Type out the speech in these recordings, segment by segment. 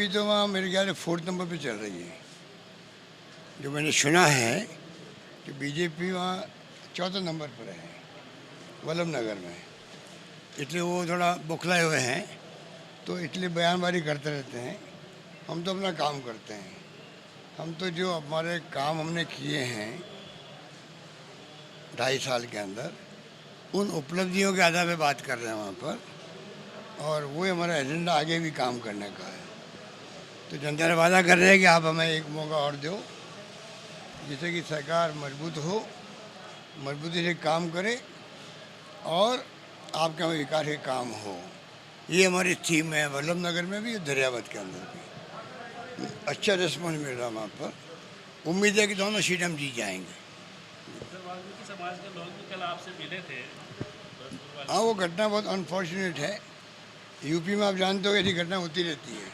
BJP तो वहाँ मेरे ख्याल से 4th नंबर पे चल रही है। जो मैंने सुना है कि बीजेपी वहाँ 4थे नंबर पर है वल्लभ नगर में, इसलिए वो थोड़ा बौखलाए हुए हैं, तो इसलिए बयानबाजी करते रहते हैं। हम तो अपना काम करते हैं। हम तो जो हमारे काम हमने किए हैं 2.5 साल के अंदर, उन उपलब्धियों के आधार पे बात कर रहे हैं वहाँ पर, और वो हमारा एजेंडा आगे भी काम करने का है। तो जनता ने वादा कर रहे हैं कि आप हमें एक मौका और दो, जिससे कि सरकार मजबूत हो, मजबूती से काम करे और आपके यहाँ विकास के काम हो। ये हमारी थीम है वल्लभ नगर में भी, दरियावत के अंदर भी। अच्छा रिस्पॉन्स मिल रहा है वहाँ पर। उम्मीद है कि दोनों सीट हम जीत जाएंगे। वाल्मीकि समाज के लोग भी कल आपसे मिले थे। हाँ, वो घटना बहुत अनफॉर्चुनेट है। यूपी में आप जानते हो ऐसी घटना होती रहती है,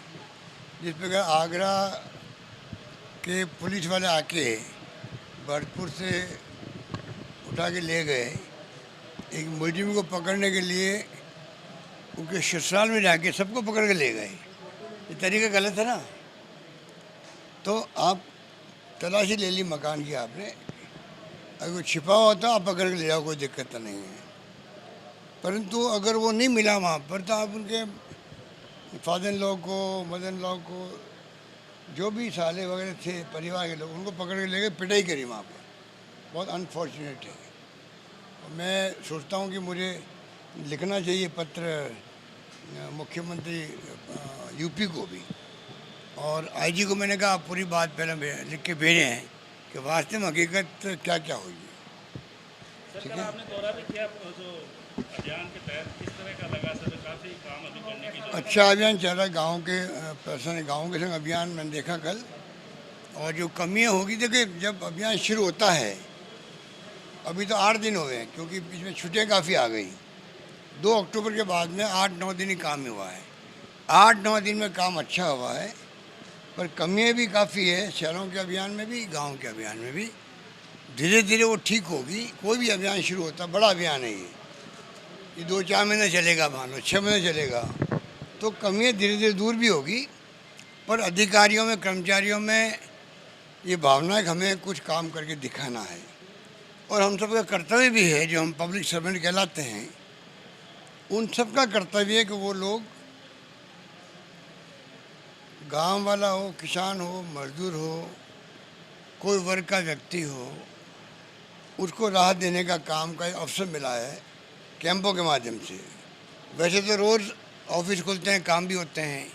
जिस प्रकार आगरा के पुलिस वाले आके भरतपुर से उठा के ले गए, एक मुलजिम को पकड़ने के लिए उनके ससुराल में जाके सबको पकड़ के ले गए। ये तरीका गलत है ना। तो आप तलाशी ले ली मकान की आपने, अगर कोई छिपा हुआ था आप पकड़ के ले जाओ, कोई दिक्कत तो नहीं है। परंतु अगर वो नहीं मिला वहाँ पर, तो आप उनके फादर इन लॉ को, मदर इन लॉ को, जो भी साले वगैरह थे परिवार के लोग, उनको पकड़ के ले गए, पिटाई करी वहाँ पर। बहुत अनफॉर्चुनेट है। मैं सोचता हूँ कि मुझे लिखना चाहिए पत्र मुख्यमंत्री यूपी को भी, और आईजी को मैंने कहा आप पूरी बात पहले लिख के भेजे हैं कि वास्तव में हकीकत क्या क्या हुई है। ठीक है, आपने दौरा भी किया जो अभियान के तहत, किस तरह का लगा सर? काफ़ी काम अभी करने की जरूरत है। अच्छा अभियान चल रहा है, गाँव के पर्सन गाँव के संग अभियान मैंने देखा कल। और जो कमियाँ होगी, देखिए जब अभियान शुरू होता है, अभी तो 8 दिन हो गए हैं, क्योंकि बीच में छुट्टियाँ काफ़ी आ गई। 2 अक्टूबर के बाद में 8-9 दिन ही काम हुआ है। 8-9 दिन में काम अच्छा हुआ है, पर कमियाँ भी काफ़ी है, शहरों के अभियान में भी, गांव के अभियान में भी। धीरे धीरे वो ठीक होगी। कोई भी अभियान शुरू होता है, बड़ा अभियान है ये 2-4 महीने चलेगा, मान लो 6 महीने चलेगा, तो कमियाँ धीरे धीरे दूर भी होगी। पर अधिकारियों में, कर्मचारियों में ये भावना है कि हमें कुछ काम करके दिखाना है, और हम सबका कर्तव्य भी है, जो हम पब्लिक सर्वेंट कहलाते हैं, उन सबका कर्तव्य है कि वो लोग, गांव वाला हो, किसान हो, मजदूर हो, कोई वर्ग का व्यक्ति हो, उसको राहत देने का काम का एक अवसर मिला है कैंपों के माध्यम से। वैसे तो रोज़ ऑफिस खुलते हैं, काम भी होते हैं,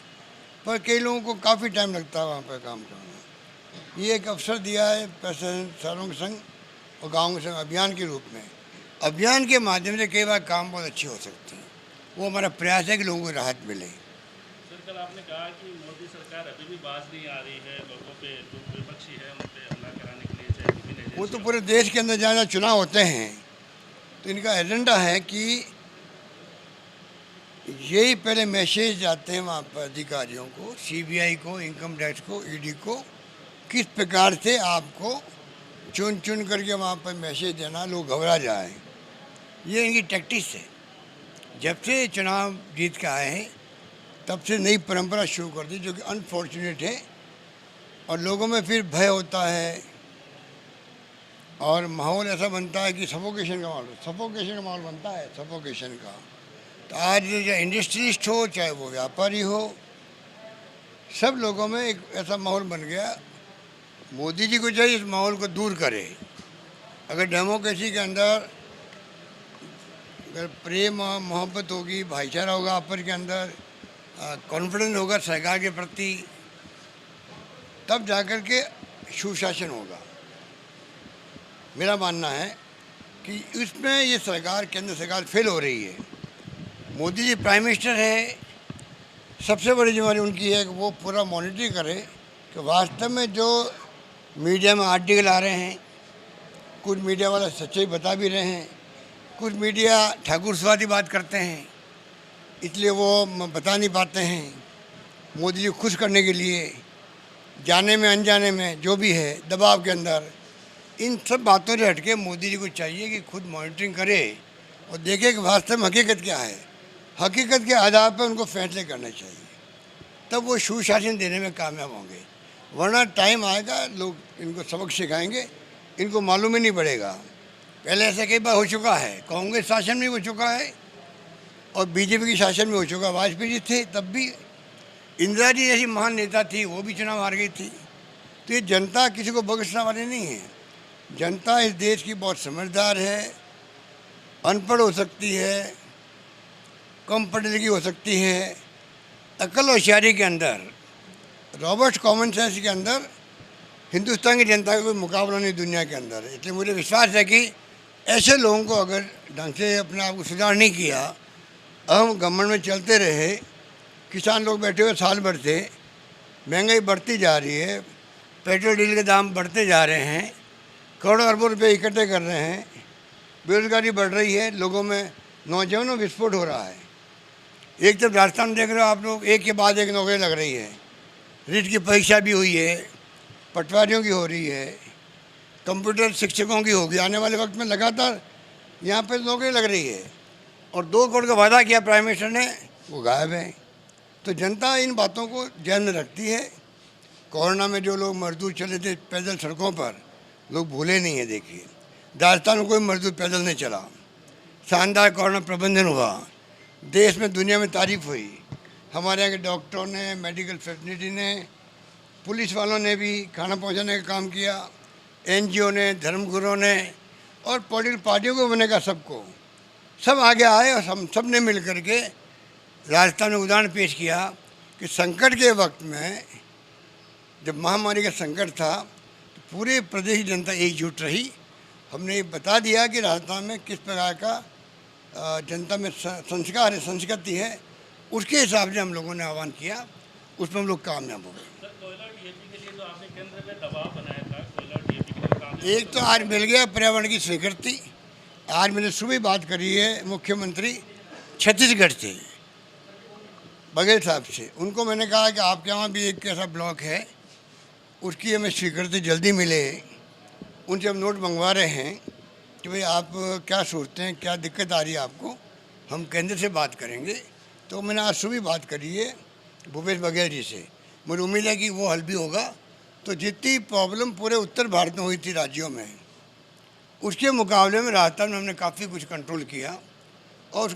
पर कई लोगों को काफ़ी टाइम लगता है वहाँ पर काम करना। ये एक अवसर दिया है प्रेसिडेंट शहरों के संग और गाँव के संग अभियान के रूप में। अभियान के माध्यम से कई बार काम बहुत अच्छे हो सकते हैं। वो हमारा प्रयास है कि लोगों को राहत मिले। सर, कल आपने कहा कि मोदी सरकार अभी भी बाज नहीं आ रही है, लोगों पे जो विपक्षी है उन पे हमला कराने के लिए, चाहे विभिन्न एजेंसी। वो तो पूरे देश के अंदर जहाँ जहाँ चुनाव होते हैं, तो इनका एजेंडा है कि यही पहले मैसेज जाते हैं वहाँ पर अधिकारियों को, सीबीआई को, इनकम टैक्स को, ईडी को, किस प्रकार से आपको चुन चुन करके वहाँ पर मैसेज देना, लोग घबरा जाए। ये इनकी टैक्टिक्स है। जब से चुनाव जीत के आए हैं, तब से नई परंपरा शुरू कर दी, जो कि अनफॉर्चुनेट है, और लोगों में फिर भय होता है, और माहौल ऐसा बनता है कि सफोकेशन का माहौल बनता है, सफोकेशन का। तो आज जो इंडस्ट्रियलिस्ट हो, चाहे वो व्यापारी हो, सब लोगों में एक ऐसा माहौल बन गया। मोदी जी को चाहिए इस माहौल को दूर करे। अगर डेमोक्रेसी के अंदर अगर प्रेम और मोहब्बत होगी, भाईचारा होगा आपस के अंदर, कॉन्फिडेंस होगा सरकार के प्रति, तब जाकर के सुशासन होगा। मेरा मानना है कि इसमें ये सरकार, केंद्र सरकार फेल हो रही है। मोदी जी प्राइम मिनिस्टर है, सबसे बड़ी जिम्मेदारी उनकी है कि वो पूरा मॉनिटरिंग करे कि वास्तव में जो मीडिया में आर्टिकल आ रहे हैं, कुछ मीडिया वाले सच्चाई बता भी रहे हैं, कुछ मीडिया ठाकुरस्वादी बात करते हैं, इसलिए वो बता नहीं पाते हैं। मोदी जी खुश करने के लिए, जाने में अनजाने में, जो भी है दबाव के अंदर, इन सब बातों से हटके मोदी जी को चाहिए कि खुद मॉनिटरिंग करे और देखे कि वास्तव में हकीकत क्या है। हकीकत के आधार पर उनको फैसले करने चाहिए। तब वो सुशासन देने में कामयाब होंगे। वरना टाइम आएगा, लोग इनको सबक सिखाएंगे, इनको मालूम ही नहीं पड़ेगा। पहले ऐसा कई बार हो चुका है, कांग्रेस शासन में हो चुका है और बीजेपी के शासन में हो चुका। वाजपेयी जी थे तब भी, इंदिरा जी जैसी महान नेता थी, वो भी चुनाव हार गई थी। तो ये जनता किसी को बख्शने वाली नहीं है। जनता इस देश की बहुत समझदार है, अनपढ़ हो सकती है, कम पढ़ी लिखी हो सकती है, अकल होशियारी के अंदर, रॉबर्ट कॉमन सेंस के अंदर हिंदुस्तान की जनता का कोई मुकाबला नहीं दुनिया के अंदर। इसलिए मुझे विश्वास है कि ऐसे लोगों को अगर ढंग से अपने आप को सुधार नहीं किया, हम गवर्नमेंट में चलते रहे, किसान लोग बैठे हुए साल भर से, महंगाई बढ़ती जा रही है, पेट्रोल डीजल के दाम बढ़ते जा रहे हैं, करोड़ों अरबों रुपये इकट्ठे कर रहे हैं, बेरोजगारी बढ़ रही है, लोगों में नौजवानों में विस्फोट हो रहा है। एक तरफ राजस्थान देख रहे हो आप लोग, एक के बाद एक नौकरी लग रही है, रीट की परीक्षा भी हुई है, पटवारियों की हो रही है, कंप्यूटर शिक्षकों की होगी। आने वाले वक्त में लगातार यहाँ पर नौकरी लग रही है। और 2 करोड़ का वादा किया प्राइम मिनिस्टर ने, वो गायब है। तो जनता इन बातों को ध्यान में रखती है। कोरोना में जो लोग मजदूर चले थे पैदल सड़कों पर, लोग भूले नहीं है। देखिए राजस्थान में कोई मजदूर पैदल नहीं चला। शानदार कोरोना प्रबंधन हुआ, देश में दुनिया में तारीफ हुई। हमारे यहाँ के डॉक्टरों ने, मेडिकल फैसिलिटी ने, पुलिस वालों ने भी खाना पहुँचाने का काम किया, NGO ने, धर्मगुरुओं ने और पॉलिटिकल पार्टियों को बने का सबको, सब आगे आए और हम सब ने मिल कर के राजस्थान में उदाहरण पेश किया कि संकट के वक्त में, जब महामारी का संकट था, तो पूरे प्रदेश की जनता एकजुट रही। हमने ये बता दिया कि राजस्थान में किस प्रकार का जनता में संस्कार है, संस्कृति है, उसके हिसाब से हम लोगों ने आह्वान किया, उसमें हम लोग कामयाब हो गए। सर, कोयला और DAP के लिए तो आपने केंद्र पे दबाव बनाया था, कोयला और DAP के लिए काम। एक तो आज मिल गया पर्यावरण की स्वीकृति। आज मैंने सुबह बात करी है मुख्यमंत्री छत्तीसगढ़ से, बघेल साहब से। उनको मैंने कहा कि आपके वहाँ भी एक ऐसा ब्लॉक है, उसकी हमें स्वीकृति जल्दी मिले। उनसे हम नोट मंगवा रहे हैं कि भाई आप क्या सोचते हैं, क्या दिक्कत आ रही है आपको, हम केंद्र से बात करेंगे। तो मैंने आज सुबह बात करी है भूपेश बघेल जी से, मुझे उम्मीद है कि वो हल भी होगा। तो जितनी प्रॉब्लम पूरे उत्तर भारत में हुई थी राज्यों में, उसके मुकाबले में राजस्थान में हमने काफ़ी कुछ कंट्रोल किया और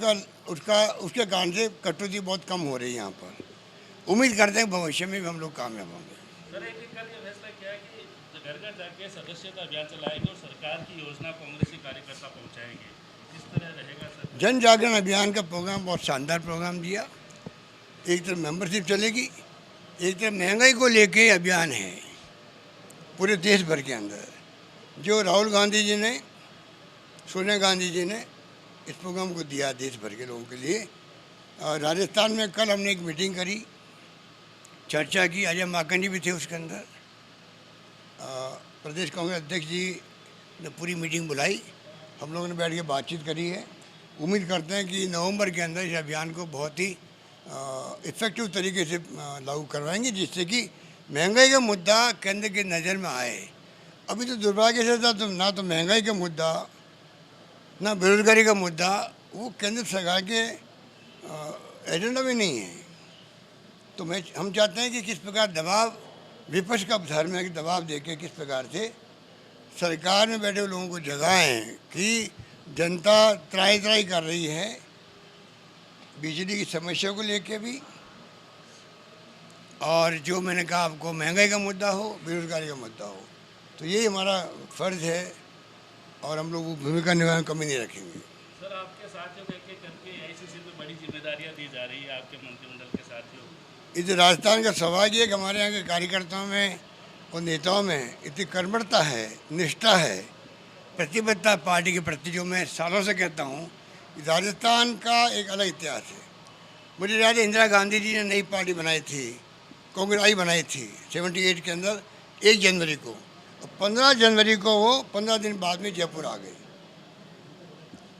उसके कारण से कटौती बहुत कम हो रही है यहाँ पर। उम्मीद करते हैं भविष्य में भी हम लोग कामयाब होंगे। सर, एक कल ये फैसला किया कि घर घर जाके सदस्यता अभियान चलाएंगे और सरकार की योजना कांग्रेसी कार्यकर्ता पहुंचाएंगे। किस तरह रहेगा सर? जन जागरण अभियान का प्रोग्राम बहुत शानदार प्रोग्राम दिया। एक तरफ मेंबरशिप चलेगी, एक तरफ महंगाई को लेके अभियान है पूरे देश भर के अंदर। जो राहुल गांधी जी ने, सोनिया गांधी जी ने इस प्रोग्राम को दिया देश भर के लोगों के लिए। और राजस्थान में कल हमने एक मीटिंग करी, चर्चा की, अजय माकन जी भी थे उसके अंदर। प्रदेश कांग्रेस अध्यक्ष जी ने पूरी मीटिंग बुलाई, हम लोगों ने बैठ के बातचीत करी है। उम्मीद करते हैं कि नवंबर के अंदर इस अभियान को बहुत ही इफ़ेक्टिव तरीके से लागू करवाएंगे, जिससे कि महंगाई का मुद्दा केंद्र की नज़र में आए। अभी तो दुर्भाग्य से था, तो ना तो महंगाई का मुद्दा, ना बेरोजगारी का मुद्दा वो केंद्र सरकार के एजेंडा में नहीं है। तो हम चाहते हैं कि किस प्रकार दबाव, विपक्ष का धर्म है कि दबाव देके किस प्रकार से सरकार में बैठे हुए लोगों को जगाएं कि जनता त्राही त्राही कर रही है बिजली की समस्या को लेके भी, और जो मैंने कहा आपको महंगाई का मुद्दा हो, बेरोजगारी का मुद्दा हो। तो यही हमारा फ़र्ज़ है और हम लोग वो भूमिका निभाने में कमी नहीं रखेंगे। सर, आपके साथियों को एक एक करके AICC में बड़ी जिम्मेदारियां दी जा रही है आपके मंत्रिमंडल के साथियों को। इस राजस्थान का सौभाग्य है कि हमारे यहाँ के कार्यकर्ताओं में और नेताओं में इतनी कर्मठता है, निष्ठा है, प्रतिबद्धता पार्टी के प्रति, जो मैं सालों से कहता हूँ। राजस्थान का एक अलग इतिहास है। मुझे याद है इंदिरा गांधी जी ने नई पार्टी बनाई थी, कांग्रेस आई बनाई थी 78 के अंदर 1 जनवरी को। 15 जनवरी को वो 15 दिन बाद में जयपुर आ गए।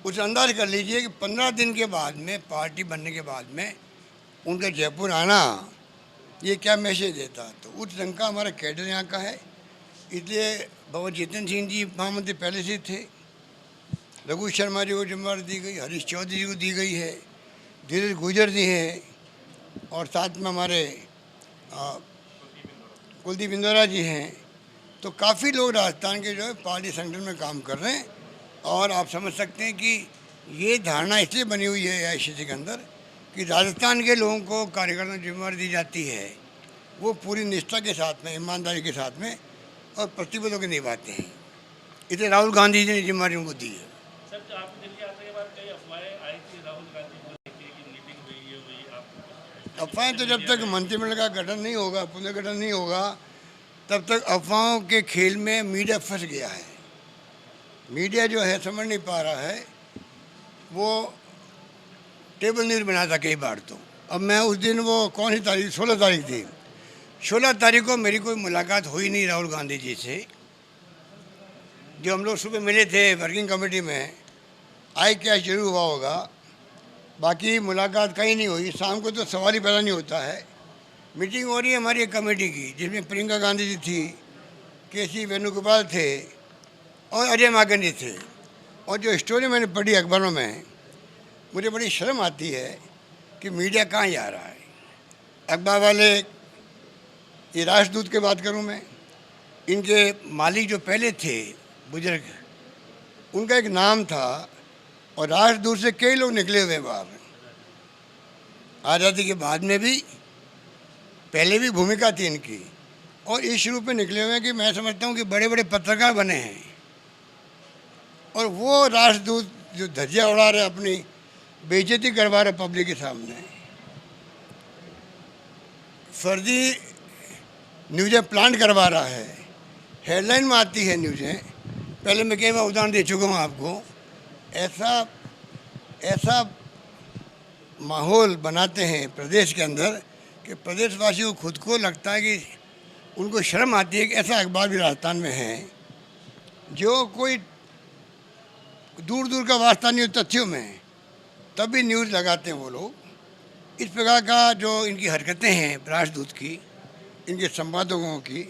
उस अंदाज कर लीजिए कि 15 दिन के बाद में, पार्टी बनने के बाद में उनका जयपुर आना, ये क्या मैसेज देता। तो उस रंग का हमारा कैडर यहाँ का है। इसलिए बाबा जितेंद्र सिंह जी महामंत्री पहले से थे, रघु शर्मा जी को जिम्मेदारी दी गई, हरीश चौधरी जी को दी गई है, धीरज गुर्जर जी हैं, और साथ में हमारे कुलदीप इंदौरा जी हैं, तो काफ़ी लोग राजस्थान के जो है पार्टी संगठन में काम कर रहे हैं। और आप समझ सकते हैं कि ये धारणा इसलिए बनी हुई है AICC के अंदर कि राजस्थान के लोगों को कार्यकर्ताओं की जिम्मेदारी दी जाती है, वो पूरी निष्ठा के साथ में, ईमानदारी के साथ में और प्रतिबद्धों के निभाते हैं। इसलिए राहुल गांधी जी ने जिम्मेदारी उनको दी है। सर, जो आपकी दिल्ली आने के बाद कई अफवाहें आई थी राहुल गांधी को लेके कि मीटिंग हुई, ये हुई, आपको अफवाहें तो जब तक मंत्रिमंडल का गठन नहीं होगा, पुनर्गठन नहीं होगा, तब तक अफवाहों के खेल में मीडिया फंस गया है। मीडिया जो है समझ नहीं पा रहा है, वो टेबल न्यूज़ बनाता कई बार। तो अब मैं उस दिन, वो कौन सी तारीख, 16 तारीख थी, 16 तारीख को मेरी कोई मुलाकात हुई नहीं राहुल गांधी जी से। जो हम लोग सुबह मिले थे वर्किंग कमेटी में, आई क्या जरूर हुआ होगा, बाकी मुलाकात कहीं नहीं हुई। शाम को तो सवाल ही पैदा नहीं होता है। मीटिंग हो रही है हमारी एक कमेटी की, जिसमें प्रियंका गांधी जी थी, KC वेणुगोपाल थे और अजय माकन जी थे। और जो स्टोरी मैंने पढ़ी अखबारों में, मुझे बड़ी शर्म आती है कि मीडिया कहाँ जा रहा है। अखबार वाले, ये राष्ट्रदूत की बात करूँ मैं, इनके मालिक जो पहले थे बुजुर्ग, उनका एक नाम था, और राष्ट्रदूत से कई लोग निकले हुए बाहर। आज़ादी के बाद में भी, पहले भी भूमिका थी इनकी, और इस रूप में निकले हुए हैं कि मैं समझता हूँ कि बड़े बड़े पत्रकार बने हैं। और वो राष्ट्रदूत जो धज्जियाँ उड़ा रहे, अपनी बेइज्जती करवा रहे पब्लिक के सामने, फर्जी न्यूज़ें प्लांट करवा रहा है। हेडलाइन में आती है न्यूज़ें, पहले मैं कई बार उदाहरण दे चुका हूँ आपको। ऐसा माहौल बनाते हैं प्रदेश के अंदर कि प्रदेशवासियों को खुद को लगता है कि उनको शर्म आती है कि ऐसा अखबार भी राजस्थान में है जो कोई दूर दूर का वास्ता नहीं हो तथ्यों में, तब भी न्यूज़ लगाते हैं वो लोग। इस प्रकार का जो इनकी हरकतें हैं राष्ट्रदूत की, इनके संपादकों की,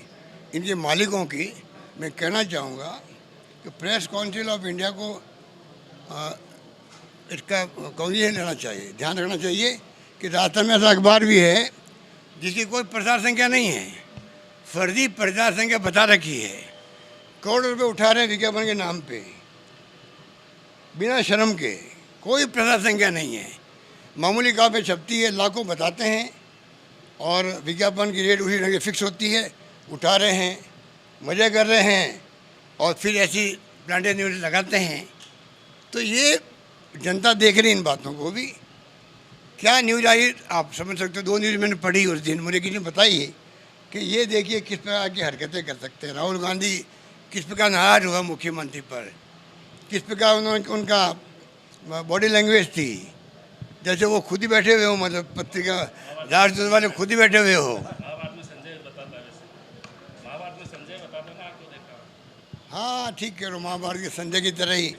इनके मालिकों की, मैं कहना चाहूँगा कि प्रेस काउंसिल ऑफ इंडिया को इसका कॉन्शियस लेना चाहिए, ध्यान रखना चाहिए कि राजस्थान में ऐसा अखबार भी है जिसकी कोई प्रचार संख्या नहीं है, फर्जी प्रचार संख्या बता रखी है, करोड़ रुपए उठा रहे हैं विज्ञापन के नाम पे, बिना शर्म के। कोई प्रचार संख्या नहीं है, मामूली काम पे छपती है, लाखों बताते हैं, और विज्ञापन की रेट उसी ढंग से फिक्स होती है, उठा रहे हैं, मज़े कर रहे हैं, और फिर ऐसी प्लांटेड न्यूज़ लगाते हैं। तो ये जनता देख रही इन बातों को भी। क्या न्यूज़ आई आप समझ सकते हो। 2 न्यूज़ मैंने पढ़ी उस दिन, मुझे किसी ने बताई कि ये देखिए किस प्रकार की हरकतें कर सकते हैं। राहुल गांधी किस प्रकार नाराज हुआ मुख्यमंत्री पर, किस प्रकार उन्होंने, उनका बॉडी लैंग्वेज थी, जैसे वो खुद ही बैठे हुए हो, मतलब पत्रिका राष्ट्रदूत वाले खुद ही बैठे हुए हो। महाभारत में संजय बताता है, वैसे महाभारत में संजय बताता ना, आपको देखा। हाँ ठीक कह रहे हो, महाभारत के संजय की तरह ही